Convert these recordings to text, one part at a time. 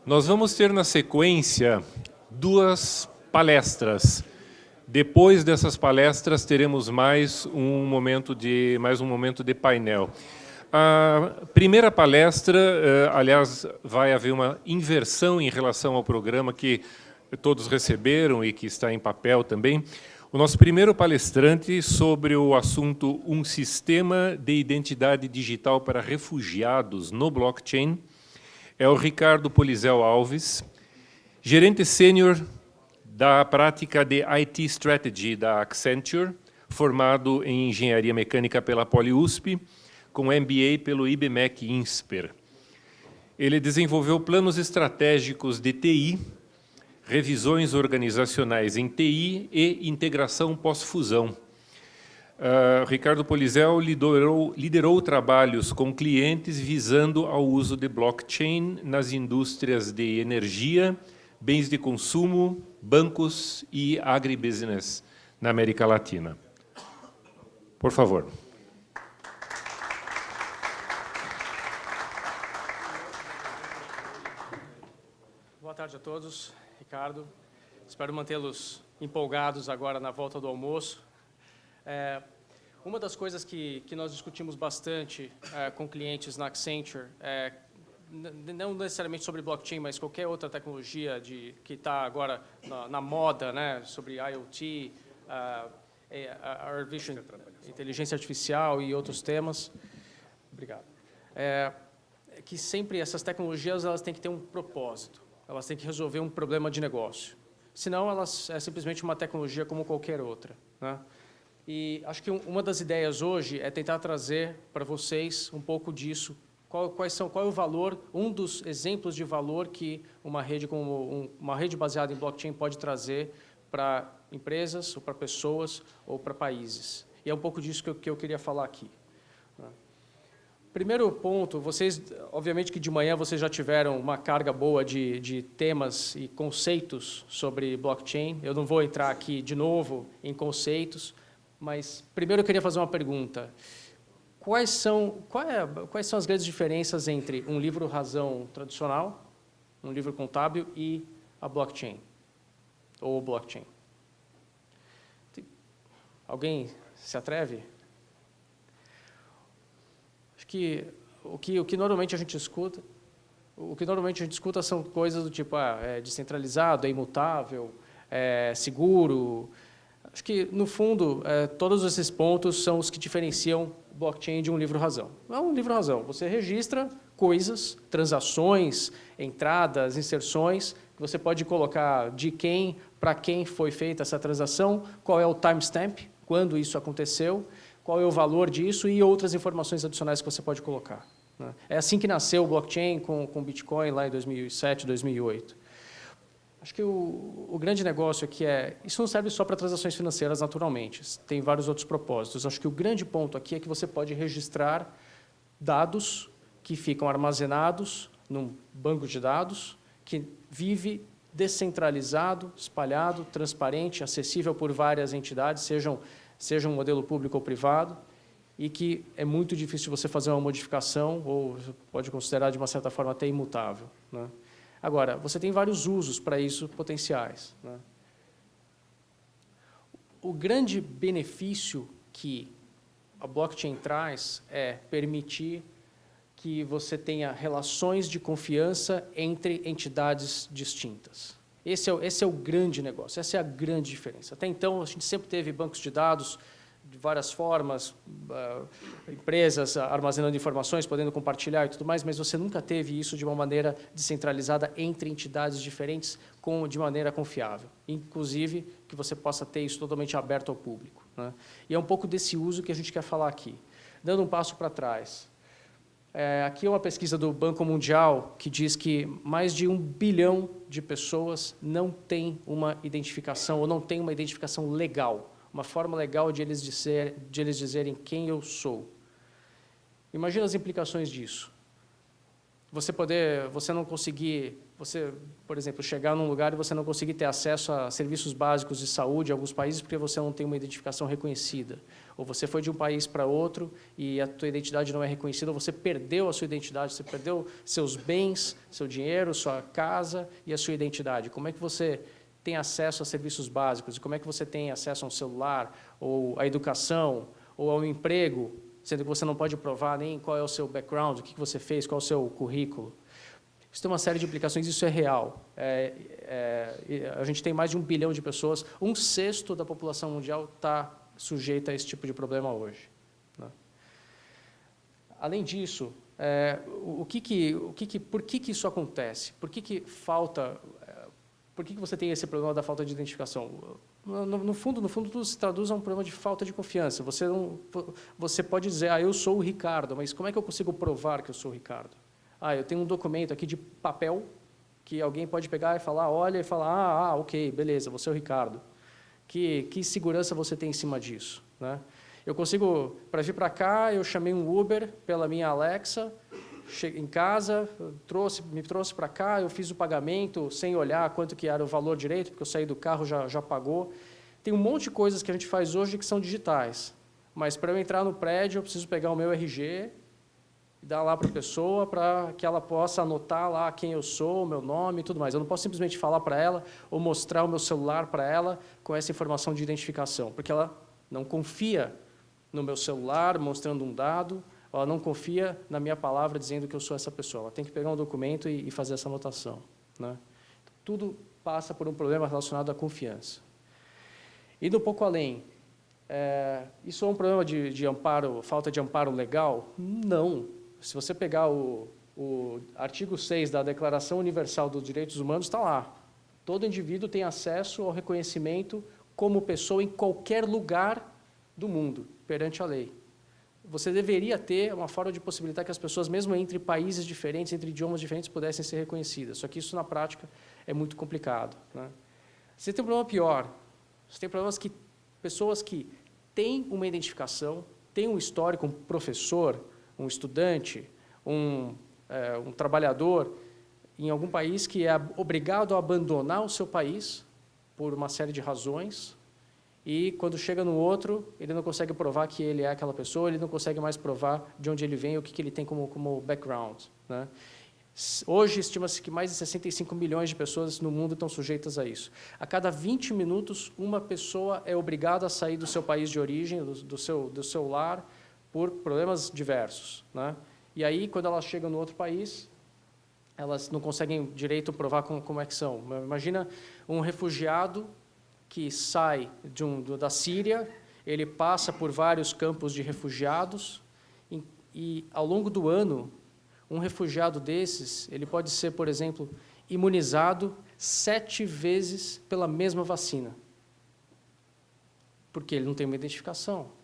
Nós vamos ter na sequência 2 palestras. Depois dessas palestras teremos mais um momento de painel. A primeira palestra, aliás, vai haver uma inversão em relação ao programa que todos receberam e que está em papel também. O nosso primeiro palestrante sobre o assunto Um Sistema de Identidade Digital para Refugiados no Blockchain é o Ricardo Polizel Alves, gerente sênior da prática de IT Strategy da Accenture, formado em Engenharia Mecânica pela PoliUSP, com MBA pelo IBMEC INSPER. Ele desenvolveu planos estratégicos de TI, revisões organizacionais em TI e integração pós-fusão. Ricardo Polizel liderou trabalhos com clientes visando ao uso de blockchain nas indústrias de energia, bens de consumo, bancos e agribusiness na América Latina. Por favor. Boa tarde a todos. Ricardo, espero mantê-los empolgados agora na volta do almoço. Uma das coisas que nós discutimos bastante com clientes na Accenture, não necessariamente sobre blockchain, mas qualquer outra tecnologia que está agora na moda, né, sobre IoT, Artificial inteligência artificial e outros temas. Obrigado. Que sempre essas tecnologias elas têm que ter um propósito, elas têm que resolver um problema de negócio. Senão, elas é simplesmente uma tecnologia como qualquer outra, né? E acho que uma das ideias hoje é tentar trazer para vocês um pouco disso. Qual é o valor, um dos exemplos de valor que uma rede como uma rede baseada em blockchain pode trazer para empresas, ou para pessoas, ou para países. E é um pouco disso que eu queria falar aqui. Primeiro ponto, vocês, obviamente que de manhã vocês já tiveram uma carga boa de temas e conceitos sobre blockchain. Eu não vou entrar aqui de novo em conceitos, mas primeiro eu queria fazer uma pergunta. Quais são as grandes diferenças entre um livro-razão tradicional, um livro contábil e a blockchain? Ou blockchain? Alguém se atreve? Acho que o que normalmente a gente escuta, são coisas do tipo, é descentralizado, é imutável, é seguro. Acho que, no fundo, todos esses pontos são os que diferenciam blockchain de um livro-razão. Não é um livro-razão. Você registra coisas, transações, entradas, inserções, que você pode colocar de quem, para quem foi feita essa transação, qual é o timestamp, quando isso aconteceu, qual é o valor disso e outras informações adicionais que você pode colocar, né? É assim que nasceu o blockchain com Bitcoin lá em 2007, 2008. Acho que o grande negócio aqui isso não serve só para transações financeiras, naturalmente. Tem vários outros propósitos. Acho que o grande ponto aqui é que você pode registrar dados que ficam armazenados num banco de dados que vive descentralizado, espalhado, transparente, acessível por várias entidades, seja um modelo público ou privado, e que é muito difícil você fazer uma modificação, ou pode considerar, de uma certa forma, até imutável, né? Agora, você tem vários usos para isso potenciais, né? O grande benefício que a blockchain traz é permitir que você tenha relações de confiança entre entidades distintas. Esse é o grande negócio, essa é a grande diferença. Até então, a gente sempre teve bancos de dados de várias formas, empresas armazenando informações, podendo compartilhar e tudo mais, mas você nunca teve isso de uma maneira descentralizada entre entidades diferentes, de maneira confiável. Inclusive, que você possa ter isso totalmente aberto ao público, né? E é um pouco desse uso que a gente quer falar aqui. Dando um passo para trás. Aqui é uma pesquisa do Banco Mundial que diz que mais de 1 bilhão de pessoas não têm uma identificação, ou não têm uma identificação legal, uma forma legal de eles dizerem quem eu sou. Imagina as implicações disso. Você não conseguir você, por exemplo, chegar num lugar e você não conseguir ter acesso a serviços básicos de saúde em alguns países porque você não tem uma identificação reconhecida. Ou você foi de um país para outro e a tua identidade não é reconhecida, ou você perdeu a sua identidade, você perdeu seus bens, seu dinheiro, sua casa e a sua identidade. Como é que você tem acesso a serviços básicos? E como é que você tem acesso a um celular, ou à educação, ou ao emprego, sendo que você não pode provar nem qual é o seu background, o que você fez, qual é o seu currículo? Isso tem uma série de implicações, isso é real. A gente tem mais de 1 bilhão de pessoas, 1/6 da população mundial está sujeita a esse tipo de problema hoje, né? Além disso, por que isso acontece? Por que você tem esse problema da falta de identificação? No fundo, tudo se traduz a um problema de falta de confiança. Você pode dizer, eu sou o Ricardo, mas como é que eu consigo provar que eu sou o Ricardo? Eu tenho um documento aqui de papel que alguém pode pegar e falar, olha, e falar, ok, beleza, você é o Ricardo. Que segurança você tem em cima disso, né? Eu consigo, para vir para cá, eu chamei um Uber pela minha Alexa, cheguei em casa, me trouxe para cá, eu fiz o pagamento sem olhar quanto que era o valor direito, porque eu saí do carro, já pagou. Tem um monte de coisas que a gente faz hoje que são digitais, mas para eu entrar no prédio, eu preciso pegar o meu RG, dar lá para a pessoa para que ela possa anotar lá quem eu sou, o meu nome e tudo mais. Eu não posso simplesmente falar para ela ou mostrar o meu celular para ela com essa informação de identificação, porque ela não confia no meu celular mostrando um dado, ela não confia na minha palavra dizendo que eu sou essa pessoa. Ela tem que pegar um documento e fazer essa anotação, né? Tudo passa por um problema relacionado à confiança. Indo um pouco além, isso é um problema de amparo, falta de amparo legal? Não. Se você pegar o artigo 6 da Declaração Universal dos Direitos Humanos, está lá. Todo indivíduo tem acesso ao reconhecimento como pessoa em qualquer lugar do mundo, perante a lei. Você deveria ter uma forma de possibilitar que as pessoas, mesmo entre países diferentes, entre idiomas diferentes, pudessem ser reconhecidas. Só que isso, na prática, é muito complicado, né? Você tem um problema pior. Você tem problemas que pessoas que têm uma identificação, têm um histórico, um professor, um estudante, um trabalhador em algum país que é obrigado a abandonar o seu país por uma série de razões e, quando chega no outro, ele não consegue provar que ele é aquela pessoa, ele não consegue mais provar de onde ele vem, o que ele tem como background, né? Hoje, estima-se que mais de 65 milhões de pessoas no mundo estão sujeitas a isso. A cada 20 minutos, uma pessoa é obrigada a sair do seu país de origem, do seu lar, por problemas diversos, né? E aí, quando elas chegam no outro país, elas não conseguem direito provar como é que são. Imagina um refugiado que sai da Síria, ele passa por vários campos de refugiados e ao longo do ano, um refugiado desses, ele pode ser, por exemplo, imunizado 7 vezes pela mesma vacina, porque ele não tem uma identificação.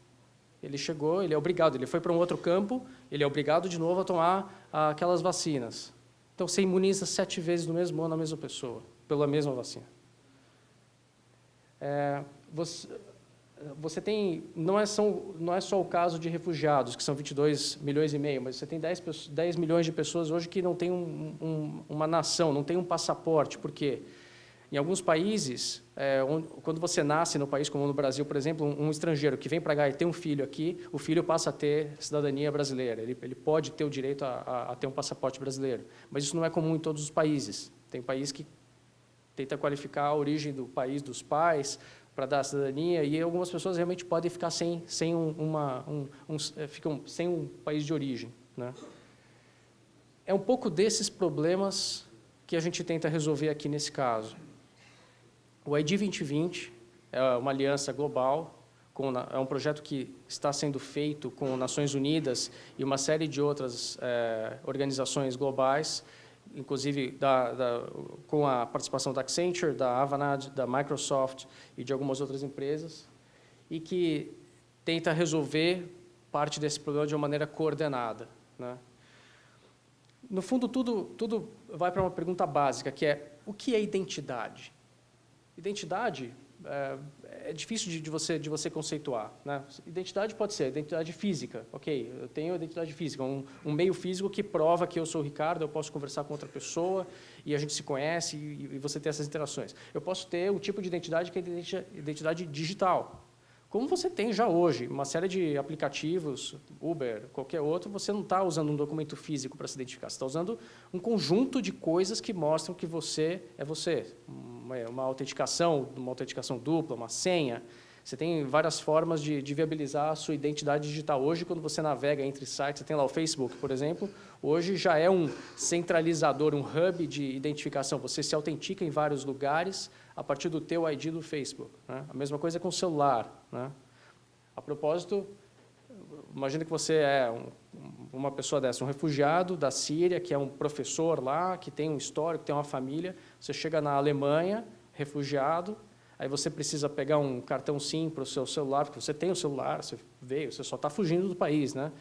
Ele chegou, ele é obrigado, ele foi para um outro campo, ele é obrigado de novo a tomar aquelas vacinas. Então, você imuniza 7 vezes no mesmo ano a mesma pessoa, pela mesma vacina. Você tem, não é só o caso de refugiados, que são 22 milhões e meio, mas você tem 10 milhões de pessoas hoje que não têm uma nação, não têm um passaporte. Por quê? Em alguns países, quando você nasce no país, como no Brasil, por exemplo, um estrangeiro que vem para cá e tem um filho aqui, o filho passa a ter cidadania brasileira. Ele pode ter o direito a ter um passaporte brasileiro. Mas isso não é comum em todos os países. Tem país que tenta qualificar a origem do país dos pais para dar a cidadania, e algumas pessoas realmente podem ficar sem um país de origem, né? É um pouco desses problemas que a gente tenta resolver aqui nesse caso. O ID 2020 é uma aliança global, é um projeto que está sendo feito com Nações Unidas e uma série de outras organizações globais, inclusive com a participação da Accenture, da Avanade, da Microsoft e de algumas outras empresas, e que tenta resolver parte desse problema de uma maneira coordenada, né? No fundo, tudo vai para uma pergunta básica, que é: o que é identidade? Identidade é difícil de você conceituar, né? Identidade pode ser identidade física, ok? Eu tenho identidade física, um meio físico que prova que eu sou o Ricardo, eu posso conversar com outra pessoa e a gente se conhece e você tem essas interações. Eu posso ter o tipo de identidade que é identidade digital. Como você tem já hoje, uma série de aplicativos, Uber, qualquer outro, você não está usando um documento físico para se identificar, você está usando um conjunto de coisas que mostram que você é você. Uma autenticação dupla, uma senha. Você tem várias formas de viabilizar a sua identidade digital. Hoje, quando você navega entre sites, você tem lá o Facebook, por exemplo, hoje já é um centralizador, um hub de identificação. Você se autentica em vários lugares a partir do teu ID do Facebook, né? A mesma coisa com o celular, né? A propósito, imagina que você é uma pessoa dessa, um refugiado da Síria, que é um professor lá, que tem um histórico, tem uma família. Você chega na Alemanha, refugiado, aí você precisa pegar um cartão SIM para o seu celular, porque você tem o celular, você veio, você só está fugindo do país, né?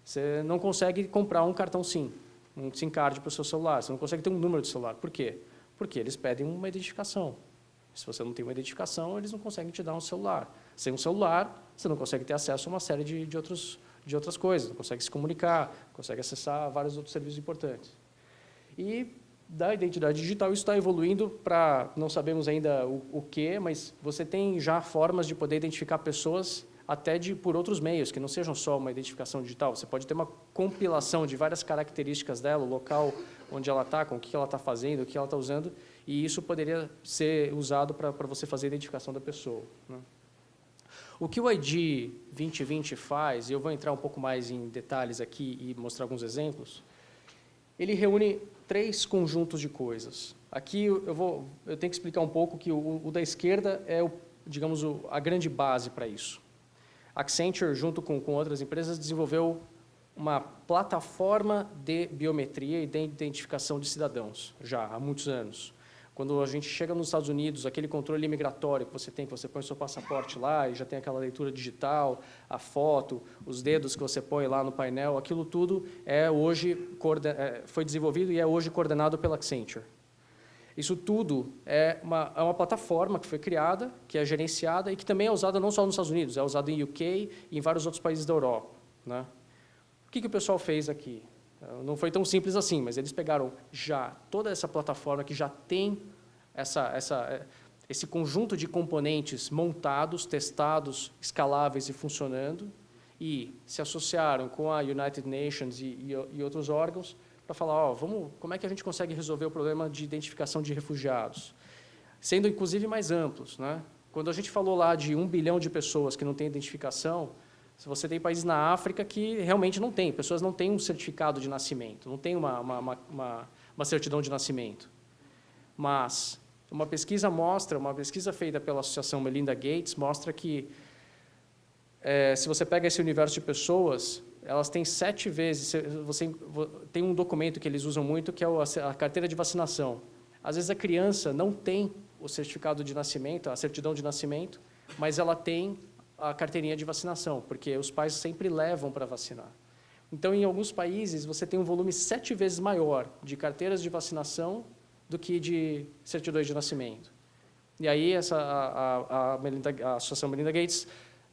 Você não consegue comprar um cartão SIM, um SIM card para o seu celular, você não consegue ter um número de celular. Por quê? Porque eles pedem uma identificação. Se você não tem uma identificação, eles não conseguem te dar um celular. Sem um celular, você não consegue ter acesso a uma série de outras coisas, não consegue se comunicar, consegue acessar vários outros serviços importantes. E da identidade digital, isso está evoluindo para, não sabemos ainda o que, mas você tem já formas de poder identificar pessoas até por outros meios, que não sejam só uma identificação digital. Você pode ter uma compilação de várias características dela, o local onde ela está, com o que ela está fazendo, o que ela está usando, e isso poderia ser usado para você fazer a identificação da pessoa, né? O que o ID 2020 faz, e eu vou entrar um pouco mais em detalhes aqui e mostrar alguns exemplos, ele reúne 3 conjuntos de coisas. Aqui eu tenho que explicar um pouco que o da esquerda é, digamos, a grande base para isso. Accenture, junto com outras empresas, desenvolveu uma plataforma de biometria e de identificação de cidadãos, já há muitos anos. Quando a gente chega nos Estados Unidos, aquele controle imigratório que você tem, que você põe o seu passaporte lá e já tem aquela leitura digital, a foto, os dedos que você põe lá no painel, aquilo tudo foi desenvolvido e é hoje coordenado pela Accenture. Isso tudo é uma plataforma que foi criada, que é gerenciada e que também é usada não só nos Estados Unidos, é usada em UK e em vários outros países da Europa, né? O que o pessoal fez aqui? Não foi tão simples assim, mas eles pegaram já toda essa plataforma que já tem esse conjunto de componentes montados, testados, escaláveis e funcionando, e se associaram com a United Nations e outros órgãos para falar, como é que a gente consegue resolver o problema de identificação de refugiados, sendo inclusive mais amplos, né? Quando a gente falou lá de 1 bilhão de pessoas que não têm identificação, se você tem países na África que realmente não tem, pessoas não têm um certificado de nascimento, não têm uma certidão de nascimento. Mas uma pesquisa feita pela Associação Melinda Gates, mostra que se você pega esse universo de pessoas, elas têm 7 vezes, tem um documento que eles usam muito, que é a carteira de vacinação. Às vezes a criança não tem o certificado de nascimento, a certidão de nascimento, mas ela tem a carteirinha de vacinação, porque os pais sempre levam para vacinar. Então, em alguns países, você tem um volume 7 vezes maior de carteiras de vacinação do que de certidões de nascimento. E aí, a Associação Melinda Gates,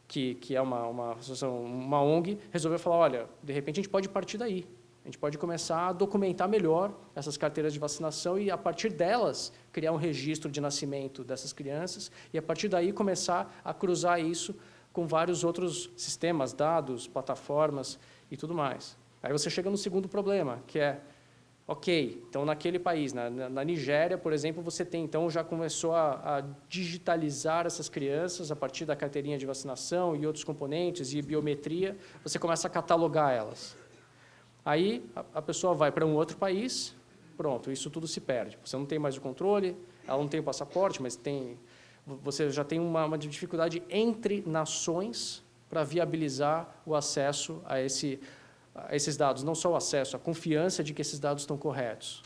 que é uma ONG, resolveu falar, olha, de repente a gente pode partir daí. A gente pode começar a documentar melhor essas carteiras de vacinação e, a partir delas, criar um registro de nascimento dessas crianças e, a partir daí, começar a cruzar isso com vários outros sistemas, dados, plataformas e tudo mais. Aí você chega no segundo problema, que é, ok, então naquele país, na Nigéria, por exemplo, você tem, então já começou a digitalizar essas crianças a partir da carteirinha de vacinação e outros componentes e biometria, você começa a catalogar elas. Aí a pessoa vai para um outro país, pronto, isso tudo se perde. Você não tem mais o controle, ela não tem o passaporte, mas você já tem uma dificuldade entre nações para viabilizar o acesso a esses dados. Não só o acesso, a confiança de que esses dados estão corretos.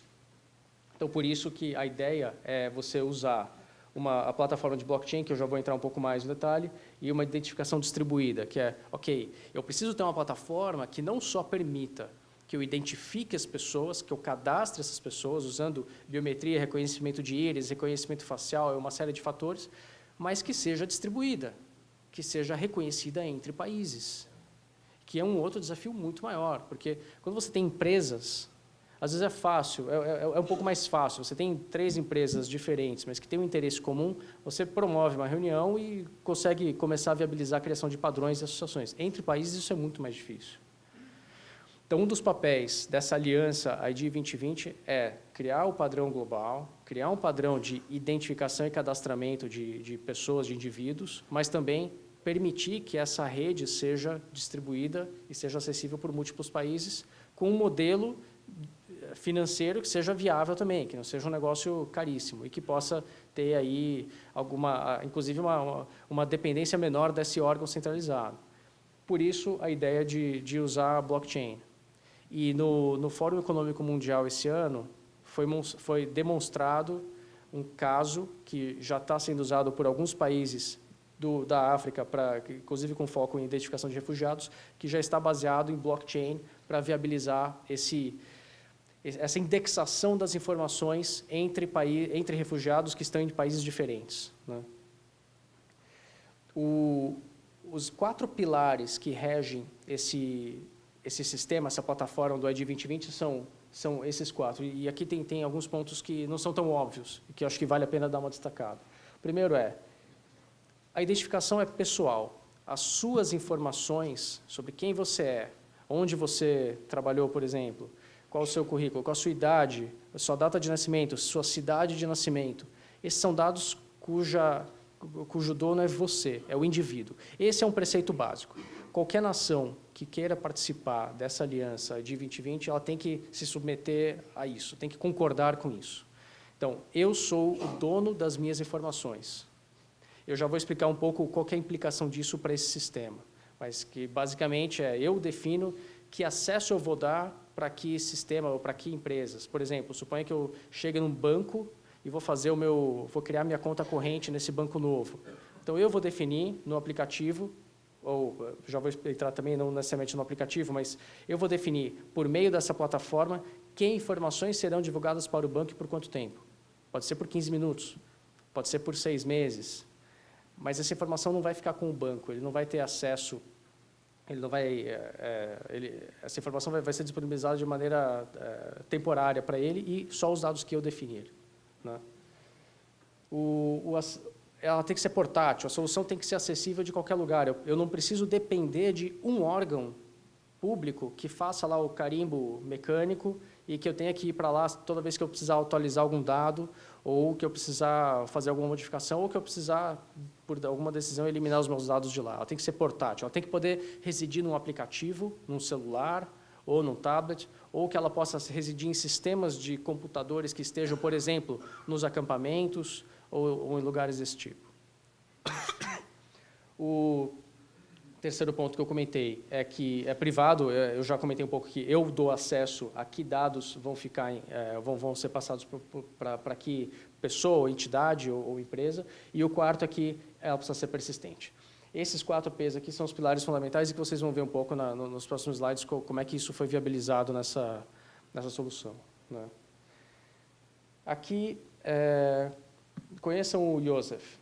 Então, por isso que a ideia é você usar a plataforma de blockchain, que eu já vou entrar um pouco mais no detalhe, e uma identificação distribuída, que é, ok, eu preciso ter uma plataforma que não só permita que eu identifique as pessoas, que eu cadastre essas pessoas usando biometria, reconhecimento de íris, reconhecimento facial, uma série de fatores, mas que seja distribuída, que seja reconhecida entre países, que é um outro desafio muito maior, porque quando você tem empresas, às vezes é fácil, é um pouco mais fácil, você tem 3 empresas diferentes, mas que têm um interesse comum, você promove uma reunião e consegue começar a viabilizar a criação de padrões e associações. Entre países isso é muito mais difícil. Então, um dos papéis dessa aliança ID 2020 é criar o padrão global, criar um padrão de identificação e cadastramento de pessoas, de indivíduos, mas também permitir que essa rede seja distribuída e seja acessível por múltiplos países, com um modelo financeiro que seja viável também, que não seja um negócio caríssimo e que possa ter aí inclusive uma dependência menor desse órgão centralizado. Por isso, a ideia de usar a blockchain. E no Fórum Econômico Mundial esse ano foi demonstrado um caso que já está sendo usado por alguns países da África, inclusive com foco em identificação de refugiados, que já está baseado em blockchain para viabilizar essa indexação das informações entre refugiados que estão em países diferentes, né? Os 4 pilares que regem esse sistema, essa plataforma do ID 2020 são esses 4. E aqui tem alguns pontos que não são tão óbvios e que eu acho que vale a pena dar uma destacada. O primeiro a identificação é pessoal. As suas informações sobre quem você é, onde você trabalhou, por exemplo, qual o seu currículo, qual a sua idade, a sua data de nascimento, sua cidade de nascimento. Esses são dados cujo dono é você, é o indivíduo. Esse é um preceito básico. Qualquer nação que queira participar dessa aliança de 2020, ela tem que se submeter a isso, tem que concordar com isso. Então, eu sou o dono das minhas informações. Eu já vou explicar um pouco qual que é a implicação disso para esse sistema, mas que basicamente eu defino que acesso eu vou dar para que sistema ou para que empresas. Por exemplo, suponha que eu chegue num banco e vou criar minha conta corrente nesse banco novo. Então, eu vou definir no aplicativo, ou já vou entrar também não necessariamente no aplicativo, mas eu vou definir, por meio dessa plataforma, que informações serão divulgadas para o banco e por quanto tempo. Pode ser por 15 minutos, pode ser por 6 meses, mas essa informação não vai ficar com o banco, ele não vai ter acesso, essa informação vai ser disponibilizada de maneira temporária para ele e só os dados que eu definir, né? Ela tem que ser portátil, a solução tem que ser acessível de qualquer lugar. Eu não preciso depender de um órgão público que faça lá o carimbo mecânico e que eu tenha que ir para lá toda vez que eu precisar atualizar algum dado, ou que eu precisar fazer alguma modificação, ou que eu precisar, por alguma decisão, eliminar os meus dados de lá. Ela tem que ser portátil, ela tem que poder residir num aplicativo, num celular, ou num tablet, ou que ela possa residir em sistemas de computadores que estejam, por exemplo, nos acampamentos, ou em lugares desse tipo. O terceiro ponto que eu comentei é que é privado. Eu já comentei um pouco que eu dou acesso a que dados vão ser passados para que pessoa, entidade ou empresa. E o quarto é que ela precisa ser persistente. Esses 4 P's aqui são os pilares fundamentais e que vocês vão ver um pouco nos próximos slides como é que isso foi viabilizado nessa solução, né? Aqui, conheçam o Joseph.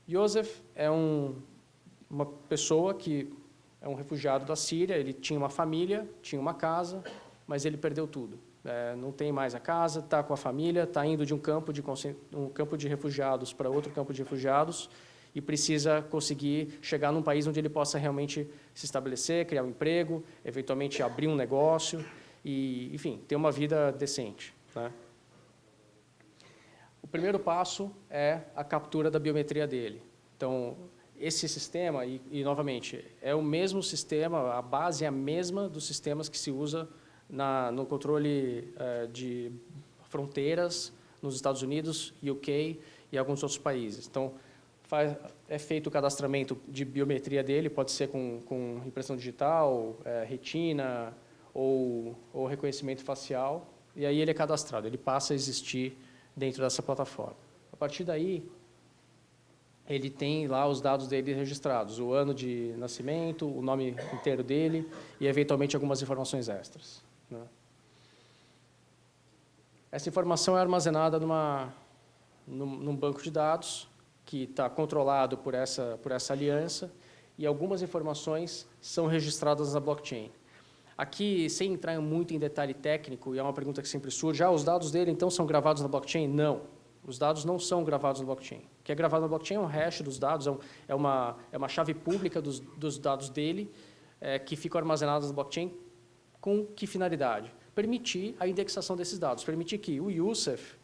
Joseph é uma pessoa que é um refugiado da Síria. Ele tinha uma família, tinha uma casa, mas ele perdeu tudo. Não tem mais a casa, está com a família, está indo de um campo de refugiados para outro campo de refugiados e precisa conseguir chegar num país onde ele possa realmente se estabelecer, criar um emprego, eventualmente abrir um negócio e, enfim, ter uma vida decente, né? O primeiro passo é a captura da biometria dele. Então, esse sistema, e novamente, é o mesmo sistema, a base é a mesma dos sistemas que se usa no controle de fronteiras nos Estados Unidos, UK e alguns outros países. Então, é feito o cadastramento de biometria dele, pode ser com impressão digital, retina ou reconhecimento facial, e aí ele é cadastrado, ele passa a existir dentro dessa plataforma. A partir daí, ele tem lá os dados dele registrados, o ano de nascimento, o nome inteiro dele e, eventualmente, algumas informações extras, né? Essa informação é armazenada num banco de dados que está controlado por essa aliança, e algumas informações são registradas na blockchain. Aqui, sem entrar muito em detalhe técnico, e é uma pergunta que sempre surge, os dados dele, então, são gravados na blockchain? Não, os dados não são gravados na blockchain. O que é gravado na blockchain é um hash dos dados, é uma chave pública dos dados dele, que ficam armazenados na blockchain. Com que finalidade? Permitir a indexação desses dados, permitir que o Youssef,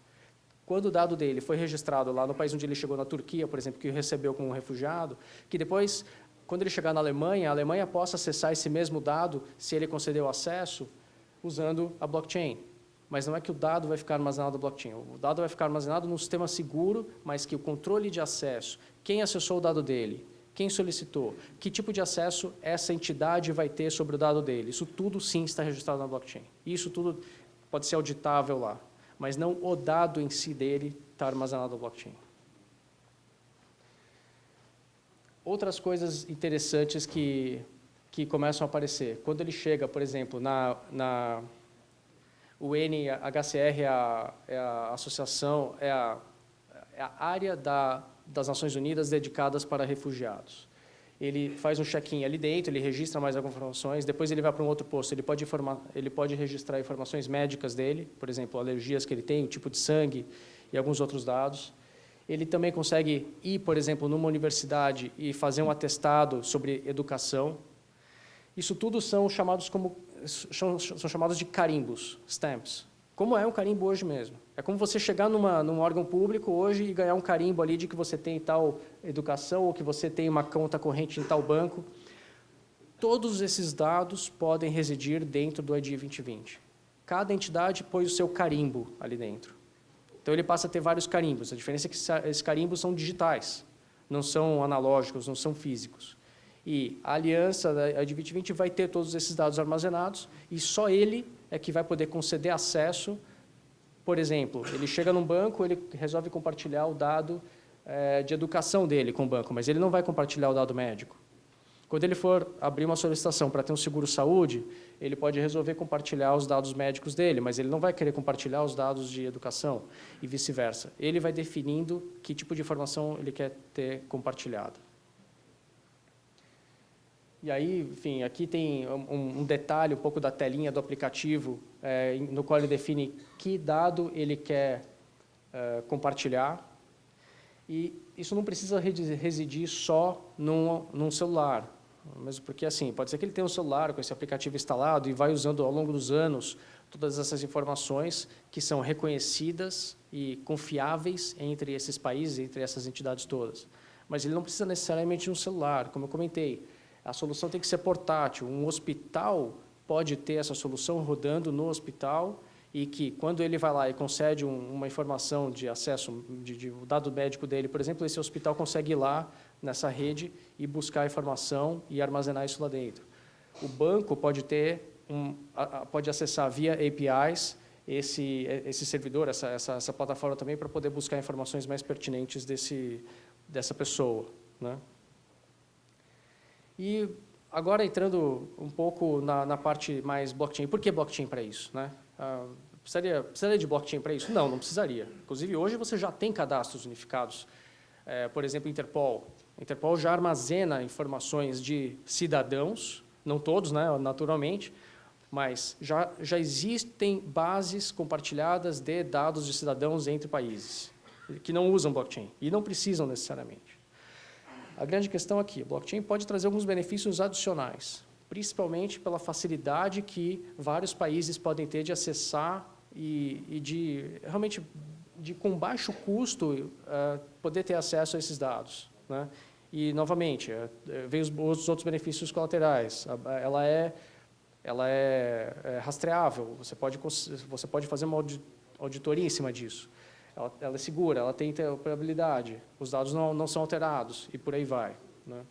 quando o dado dele foi registrado lá no país onde ele chegou, na Turquia, por exemplo, que o recebeu como um refugiado, que depois, quando ele chegar na Alemanha, a Alemanha possa acessar esse mesmo dado, se ele concedeu acesso, usando a blockchain. Mas não é que o dado vai ficar armazenado na blockchain. O dado vai ficar armazenado num sistema seguro, mas que o controle de acesso, quem acessou o dado dele, quem solicitou, que tipo de acesso essa entidade vai ter sobre o dado dele. Isso tudo, sim, está registrado na blockchain. Isso tudo pode ser auditável lá, mas não o dado em si dele está armazenado na blockchain. Outras coisas interessantes que começam a aparecer. Quando ele chega, por exemplo, o NHCR é a associação, é a área das Nações Unidas dedicadas para refugiados. Ele faz um check-in ali dentro, ele registra mais algumas informações, depois ele vai para um outro posto, ele pode registrar informações médicas dele, por exemplo, alergias que ele tem, o tipo de sangue e alguns outros dados. Ele também consegue ir, por exemplo, numa universidade e fazer um atestado sobre educação. Isso tudo são chamados de carimbos, stamps. Como é um carimbo hoje mesmo. É como você chegar num órgão público hoje e ganhar um carimbo ali de que você tem tal educação ou que você tem uma conta corrente em tal banco. Todos esses dados podem residir dentro do ID 2020. Cada entidade põe o seu carimbo ali dentro. Então, ele passa a ter vários carimbos. A diferença é que esses carimbos são digitais, não são analógicos, não são físicos. E a aliança da ID 2020 vai ter todos esses dados armazenados e só ele é que vai poder conceder acesso. Por exemplo, ele chega num banco, ele resolve compartilhar o dado de educação dele com o banco, mas ele não vai compartilhar o dado médico. Quando ele for abrir uma solicitação para ter um seguro-saúde, ele pode resolver compartilhar os dados médicos dele, mas ele não vai querer compartilhar os dados de educação e vice-versa. Ele vai definindo que tipo de informação ele quer ter compartilhada. E aí, enfim, aqui tem um detalhe, um pouco da telinha do aplicativo, no qual ele define que dado ele quer compartilhar. E isso não precisa residir só num celular. Mesmo porque, assim, pode ser que ele tenha um celular com esse aplicativo instalado e vai usando ao longo dos anos todas essas informações que são reconhecidas e confiáveis entre esses países, entre essas entidades todas. Mas ele não precisa necessariamente de um celular, como eu comentei. A solução tem que ser portátil. Um hospital pode ter essa solução rodando no hospital e que, quando ele vai lá e concede uma informação de acesso, de dado médico dele, por exemplo, esse hospital consegue ir lá nessa rede e buscar a informação e armazenar isso lá dentro. O banco pode pode acessar via APIs esse servidor, essa plataforma também, para poder buscar informações mais pertinentes dessa pessoa, né? E agora entrando um pouco na parte mais blockchain. Por que blockchain para isso, né? Precisaria de blockchain para isso? Não, não precisaria. Inclusive, hoje você já tem cadastros unificados. Por exemplo, Interpol. Interpol já armazena informações de cidadãos, não todos, né, naturalmente, mas já existem bases compartilhadas de dados de cidadãos entre países, que não usam blockchain e não precisam necessariamente. A grande questão aqui, blockchain pode trazer alguns benefícios adicionais, principalmente pela facilidade que vários países podem ter de acessar e realmente com baixo custo poder ter acesso a esses dados, né? E, novamente, vem os outros benefícios colaterais. Ela é rastreável, você pode fazer uma auditoria em cima disso. Ela é segura, ela tem interoperabilidade, os dados não são alterados e por aí vai, né?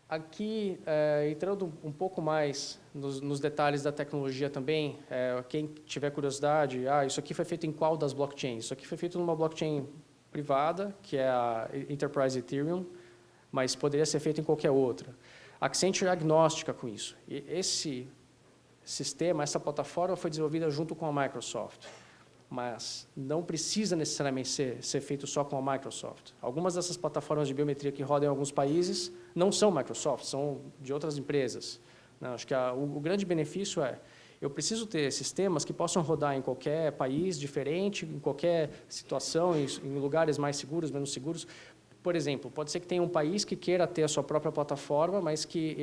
Aqui, entrando um pouco mais nos detalhes da tecnologia também, quem tiver curiosidade, isso aqui foi feito em qual das blockchains? Isso aqui foi feito numa blockchain privada, que é a Enterprise Ethereum, mas poderia ser feito em qualquer outra. A Accenture é agnóstica com isso. E esse sistema, essa plataforma foi desenvolvida junto com a Microsoft. mas não precisa necessariamente ser feito só com a Microsoft. Algumas dessas plataformas de biometria que rodam em alguns países não são Microsoft, são de outras empresas. Acho que o grande benefício é, eu preciso ter sistemas que possam rodar em qualquer país diferente, em qualquer situação, em lugares mais seguros, menos seguros. Por exemplo, pode ser que tenha um país que queira ter a sua própria plataforma, mas que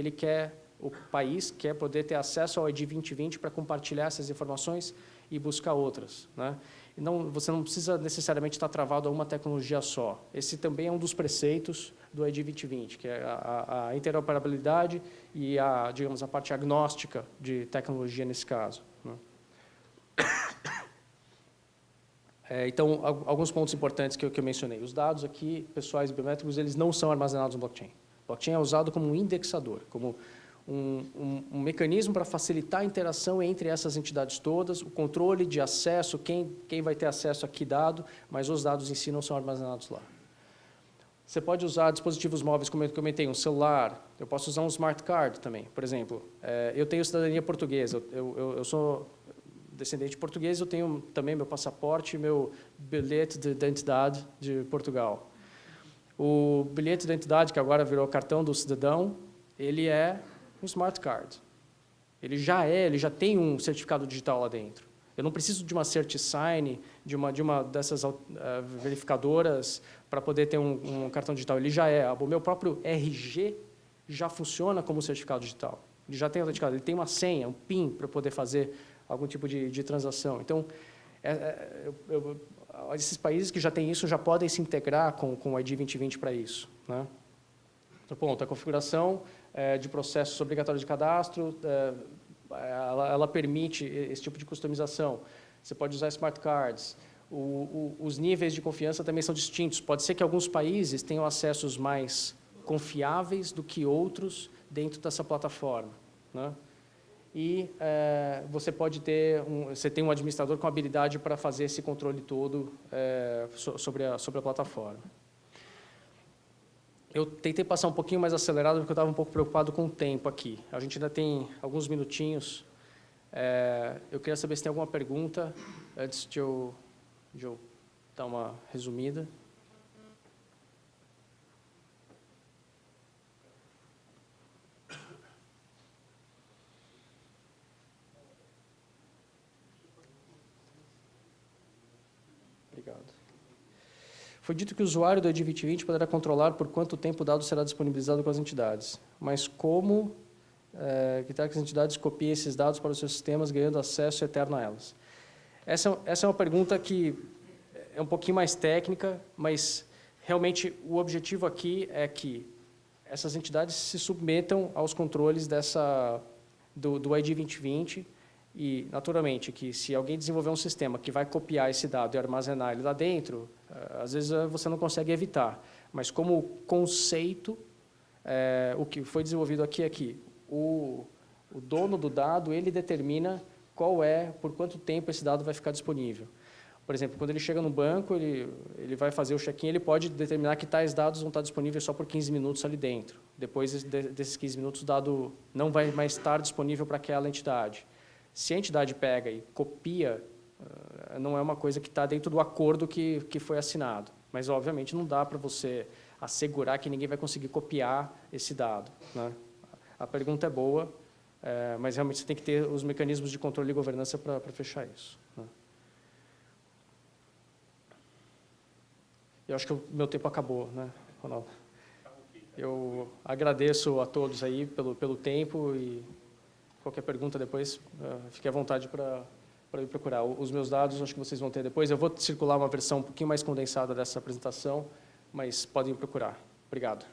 o país quer poder ter acesso ao ID 2020 para compartilhar essas informações e buscar outras, né? E você não precisa necessariamente estar travado a uma tecnologia só. Esse também é um dos preceitos do ID 2020, que é a interoperabilidade e digamos, a parte agnóstica de tecnologia nesse caso, né? Então, alguns pontos importantes que eu mencionei. Os dados aqui, pessoais e biométricos, eles não são armazenados no blockchain. O blockchain é usado como um indexador, como um mecanismo para facilitar a interação entre essas entidades todas, o controle de acesso, quem vai ter acesso a que dado, mas os dados em si não são armazenados lá. Você pode usar dispositivos móveis, como eu comentei, um celular. Eu posso usar um smart card também. Por exemplo, eu tenho cidadania portuguesa, eu sou descendente português, eu tenho também meu passaporte e meu bilhete de identidade de Portugal. O bilhete de identidade, que agora virou cartão do cidadão, ele é um smart card. Ele já tem um certificado digital lá dentro. Eu não preciso de uma CertiSign, de uma dessas verificadoras para poder ter um cartão digital. Ele já é. O meu próprio RG já funciona como certificado digital. Ele já tem autenticado. Ele tem uma senha, um PIN para poder fazer algum tipo de transação. Então, esses países que já têm isso já podem se integrar com o ID 2020 para isso, né? Outro ponto, a configuração de processos obrigatórios de cadastro, ela permite esse tipo de customização. Você pode usar smart cards. Os níveis de confiança também são distintos. Pode ser que alguns países tenham acessos mais confiáveis do que outros dentro dessa plataforma, né? E você tem um administrador com habilidade para fazer esse controle todo sobre a plataforma. Eu tentei passar um pouquinho mais acelerado porque eu estava um pouco preocupado com o tempo aqui. A gente ainda tem alguns minutinhos. Eu queria saber se tem alguma pergunta antes de eu dar uma resumida. Obrigado. Foi dito que o usuário do ID 2020 poderá controlar por quanto tempo o dado será disponibilizado com as entidades. Mas como evitar que as entidades copiem esses dados para os seus sistemas, ganhando acesso eterno a elas? Essa é uma pergunta que é um pouquinho mais técnica, mas realmente o objetivo aqui é que essas entidades se submetam aos controles do ID 2020 e, naturalmente, que se alguém desenvolver um sistema que vai copiar esse dado e armazenar ele lá dentro, às vezes você não consegue evitar. Mas como conceito, o que foi desenvolvido aqui é que o dono do dado, ele determina por quanto tempo esse dado vai ficar disponível. Por exemplo, quando ele chega no banco, ele vai fazer o check-in, ele pode determinar que tais dados vão estar disponíveis só por 15 minutos ali dentro. Depois desses 15 minutos, o dado não vai mais estar disponível para aquela entidade. Se a entidade pega e copia, não é uma coisa que está dentro do acordo que foi assinado. Mas, obviamente, não dá para você assegurar que ninguém vai conseguir copiar esse dado, né? A pergunta é boa, mas realmente você tem que ter os mecanismos de controle e governança para fechar isso, né? Eu acho que o meu tempo acabou, né, Ronaldo? Eu agradeço a todos aí pelo tempo e qualquer pergunta depois, fique à vontade para me procurar. Os meus dados, acho que vocês vão ter depois. Eu vou circular uma versão um pouquinho mais condensada dessa apresentação, mas podem me procurar. Obrigado.